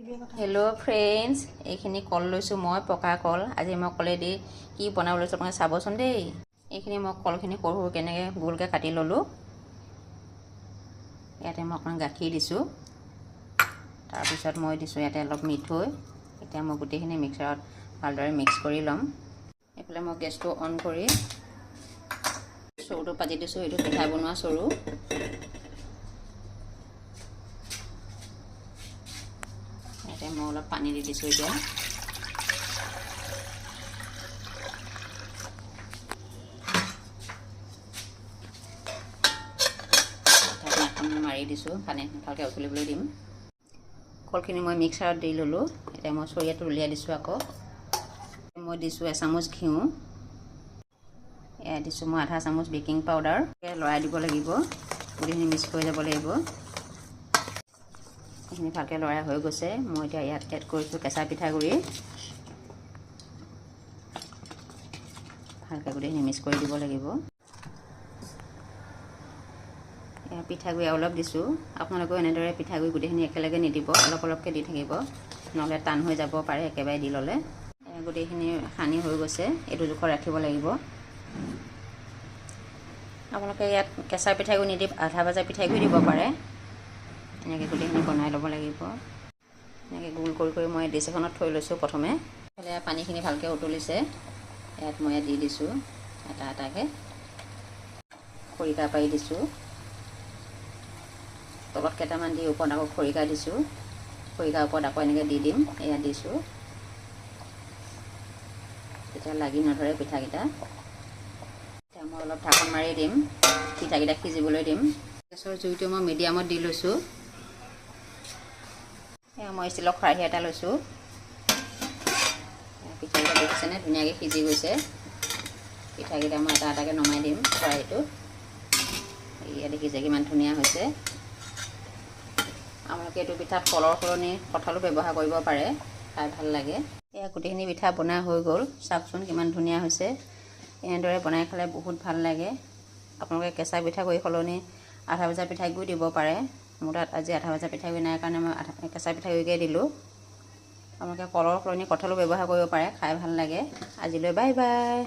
Hello' friends, এইখিনি কল লৈছোঁ মই, পকা কল। আজি মই কলেদি কি বনাব লৈছোঁ আপোনালোকে চাবচোন দেই। এইখিনি মই কলখিনি সৰু সৰু কেনেকৈ গোলকৈ কাটি ল'লোঁ। ইয়াতে মই অকণমান গাখীৰ দিছোঁ, তাৰপিছত মই দিছোঁ ইয়াতে অলপ মিঠৈ। এতিয়া মই গোটেইখিনি মিক্সাৰত ভালদৰে মিক্স কৰি ল'ম। এইফালে মই গেছটো অন কৰি চৰুটো পাতি দিছোঁ, এইটো পিঠা বনোৱা চৰু। ইয়াতে মই অলপ পানী দি দিছোঁ এতিয়া। ঢাকনাখন মাৰি দিছোঁ, পানী ভালকৈ উতলিবলৈ দিম। কলখিনি মই মিক্সাৰত দি ল'লোঁ। এতিয়া মই চৰিয়াটো উলিয়াই দিছোঁ আকৌ। মই দিছোঁ এচামুচ ঘিউ, এয়া দিছোঁ মই আধা চামুচ বেকিং পাউডাৰ। লৰাই দিব লাগিব, গোটেইখিনি মিক্স কৰি যাব লাগিব। এইখিনি ভালকৈ লৰাই হৈ গৈছে। মই এতিয়া ইয়াত এড কৰিছোঁ কেঁচা পিঠাগুড়ি। ভালকৈ গোটেইখিনি মিক্স কৰি দিব লাগিব। পিঠাগুড়ি অলপ দিছোঁ, আপোনালোকেও এনেদৰে পিঠাগুড়ি গোটেইখিনি একেলগে নিদিব, অলপ অলপকৈ দি থাকিব, নহ'লে টান হৈ যাব পাৰে একেবাৰে দি ল'লে। গোটেইখিনি সানি হৈ গৈছে, এইটো জোখত ৰাখিব লাগিব। আপোনালোকে ইয়াত কেঁচা পিঠাগুড়ি নিদি আধা ভজা পিঠাগুড়ি দিব পাৰে। এনেকৈ গোটেইখিনি বনাই ল'ব লাগিব। এনেকৈ গোল কৰি কৰি মই ডিছ এখনত থৈ লৈছোঁ প্ৰথমে। পানীখিনি ভালকৈ উতলিছে, ইয়াত মই দি দিছোঁ এটা এটাকৈ। খৰিকা পাৰি দিছোঁ, তলত কেইটামান দি ওপৰত আকৌ খৰিকা দিছোঁ। খৰিকাৰ ওপৰত আকৌ এনেকৈ দি দিম, এয়া দিছোঁ, তেতিয়া লাগি নধৰে পিঠাকেইটা। এতিয়া মই অলপ ঢাকন মাৰি দিম, পিঠাকেইটা সিজিবলৈ দিম। গেছৰ জুইটো মই মিডিয়ামত দি লৈছোঁ। এয়া মই ষ্টীলৰ খৰাহী এটা লৈছোঁ। পিঠাকেইটা দেখিছেনে ধুনীয়াকৈ সিজি গৈছে। পিঠাকেইটা মই এটা এটাকৈ নমাই দিম খৰাহীটোত। এয়া দেখিছে কিমান ধুনীয়া হৈছে। আপোনালোকে এইটো পিঠাত কলৰ সলনি কঁঠালো ব্যৱহাৰ কৰিব পাৰে, খাই ভাল লাগে। এয়া গোটেইখিনি পিঠা বনাই হৈ গ'ল, চাওকচোন কিমান ধুনীয়া হৈছে। এনেদৰে বনাই খালে বহুত ভাল লাগে। আপোনালোকে কেঁচা পিঠাগুড়ি সলনি আধা ভজা পিঠাগুড়িও দিব পাৰে। মোৰ তাত আজি আধা ভজা পিঠাগুড়ি নাই কাৰণে মই কেঁচা পিঠাগুড়িকে দিলোঁ। আপোনালোকে কলৰ সলনি কঁঠালো ব্যৱহাৰ কৰিব পাৰে, খাই ভাল লাগে। আজিলৈ বাই বাই।